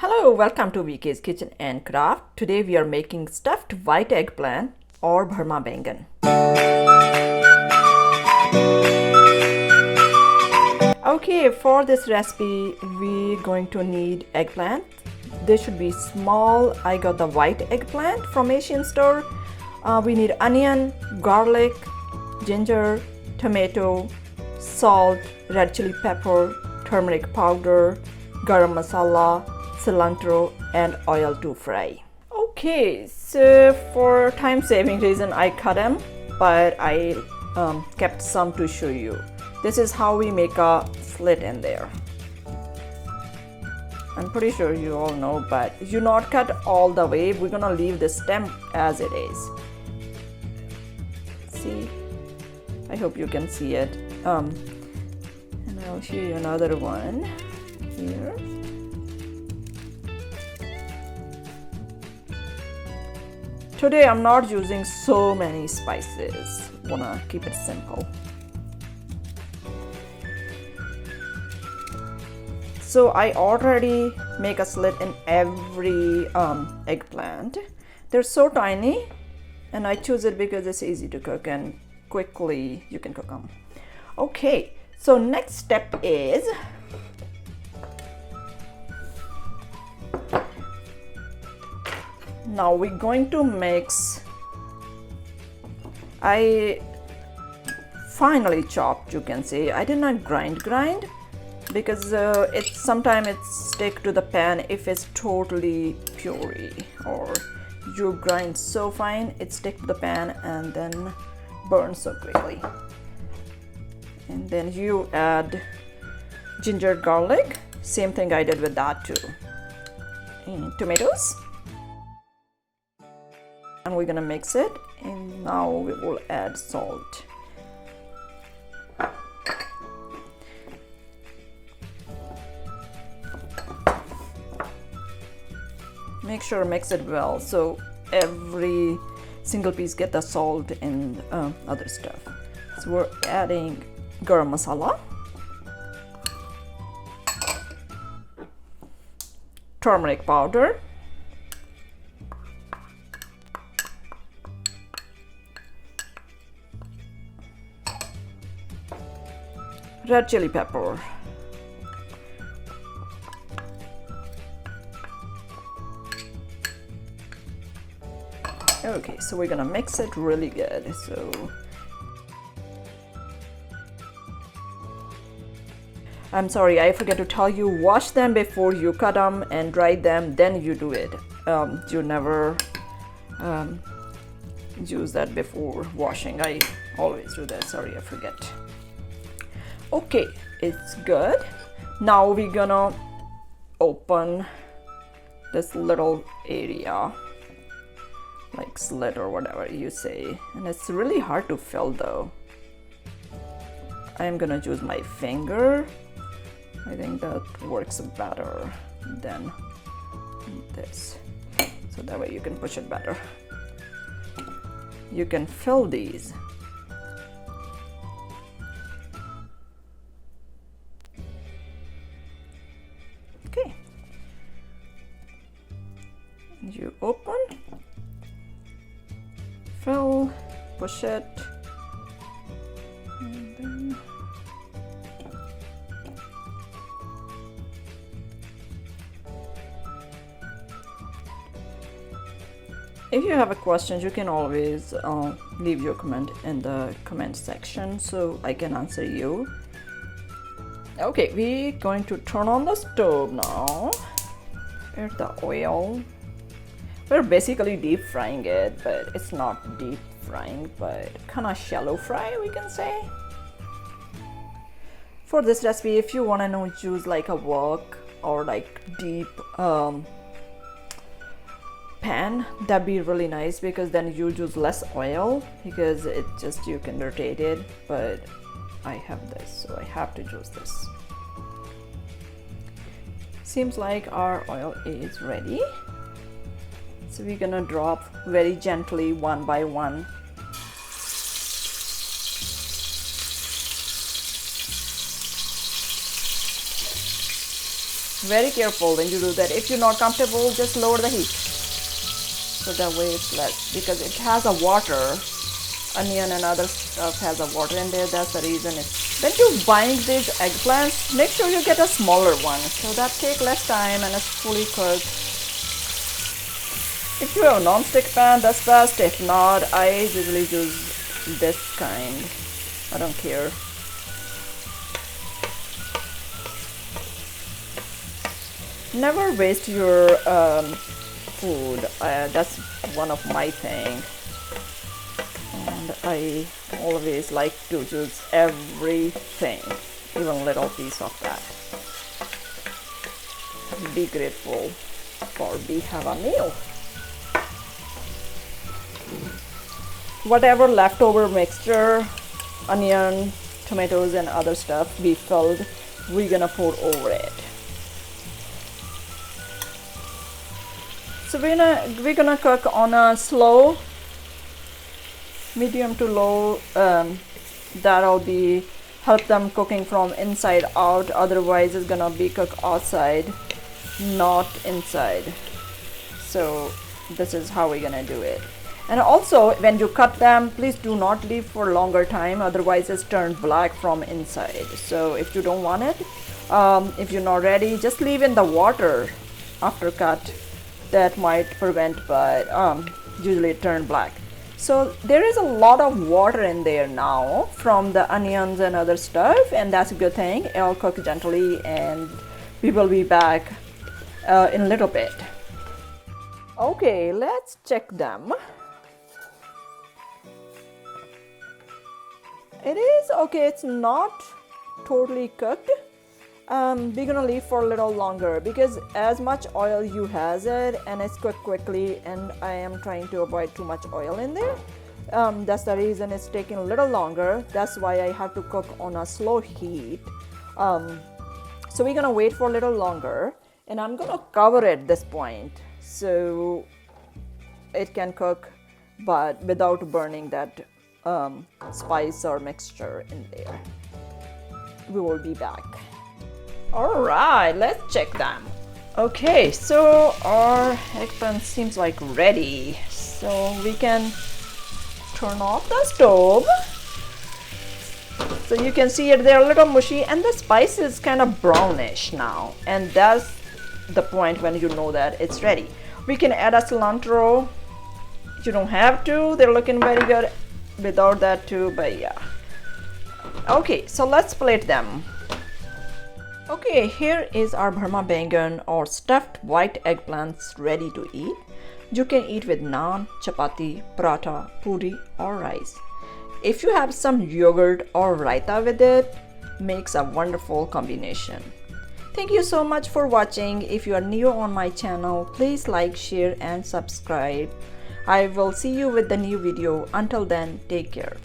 Hello, welcome to VK's Kitchen and Craft. Today we are making stuffed white eggplant or Bharma Baingan. Okay, for this recipe we're going to need eggplant. They should be small. I got the white eggplant from Asian store. We need onion, garlic, ginger, tomato, salt, red chili pepper, turmeric powder, Garm Masala, cilantro and oil to fry. Okay, so for time saving reason I cut them, but I kept some to show you. This is how we make a slit in there. I'm pretty sure you all know, but you not cut all the way. We're gonna leave the stem as it is. See, I hope you can see it. And I'll show you another one here. Today I'm not using so many spices. Wanna keep it simple. So I already make a slit in every eggplant. They're so tiny, and I choose it because it's easy to cook and quickly you can cook them. Okay, so next step is now we're going to mix. I finally chopped, you can say. I did not grind because sometimes it stick to the pan if it's totally puree, or you grind so fine it stick to the pan and then burn so quickly. And then you add ginger, garlic, same thing I did with that too, and tomatoes. And we're gonna mix it, and now we will add salt. Make sure mix it well so every single piece get the salt and other stuff. So we're adding Garm Masala, turmeric powder, red chili pepper, okay, so we're gonna mix it really good. So I'm sorry, I forget to tell you, wash them before you cut them and dry them, then you do it. You never use that before washing. I always do that, sorry, I forget. Okay, it's good. Now we're gonna open this little area, like slit or whatever you say, and it's really hard to fill though. I'm gonna use my finger. I think that works better than this, so that way you can push it better. You can fill these. Okay, and you open, fill, push it, and then if you have a question, you can always leave your comment in the comment section so I can answer you. Okay, we're going to turn on the stove now. Here's the oil. We're basically deep frying it, but it's not deep frying, but kind of shallow fry, we can say. For this recipe, if you want to know, use like a wok or like deep pan, that'd be really nice, because then you use less oil, because it just, you can rotate it. But I have this, so I have to use this. Seems like our oil is ready. So we're gonna drop very gently one by one. Very careful when you do that. If you're not comfortable, just lower the heat. So that way it's less, because it has a water. Onion and other stuff has a water in there. That's the reason. When you're buying these eggplants, make sure you get a smaller one, so that take less time and it's fully cooked. If you have a non-stick pan, that's best. If not, I usually use this kind. I don't care. Never waste your food. That's one of my things. And I always like to use everything, even little piece of that. Be grateful for we have a meal. Whatever leftover mixture, onion, tomatoes and other stuff we filled, we're gonna pour over it. So we're gonna cook on a slow, medium to low. That'll be help them cooking from inside out. Otherwise, it's gonna be cooked outside, not inside. So this is how we're gonna do it. And also, when you cut them, please do not leave for longer time. Otherwise, it's turned black from inside. So if you don't want it, if you're not ready, just leave in the water after cut. That might prevent, but usually it turned black. So there is a lot of water in there now from the onions and other stuff, and that's a good thing. It'll cook gently, and we will be back in a little bit. Okay, let's check them. It is okay. It's not totally cooked. We're gonna leave for a little longer because as much oil you has it and it's cooked quickly, and I am trying to avoid too much oil in there. That's the reason it's taking a little longer. That's why I have to cook on a slow heat. So we're gonna wait for a little longer, and I'm gonna cover it at this point so it can cook, but without burning that spice or mixture in there. We will be back. All right, let's check them. Okay, so our eggplant seems like ready. So we can turn off the stove. So you can see it, they're a little mushy, and the spice is kind of brownish now. And that's the point when you know that it's ready. We can add a cilantro. You don't have to, they're looking very good without that too, but yeah. Okay, so let's plate them. Okay, here is our Bharva Baingan or stuffed white eggplants ready to eat. You can eat with naan, chapati, paratha, puri or rice. If you have some yogurt or raita with it, makes a wonderful combination. Thank you so much for watching. If you are new on my channel, please like, share and subscribe. I will see you with the new video. Until then, take care.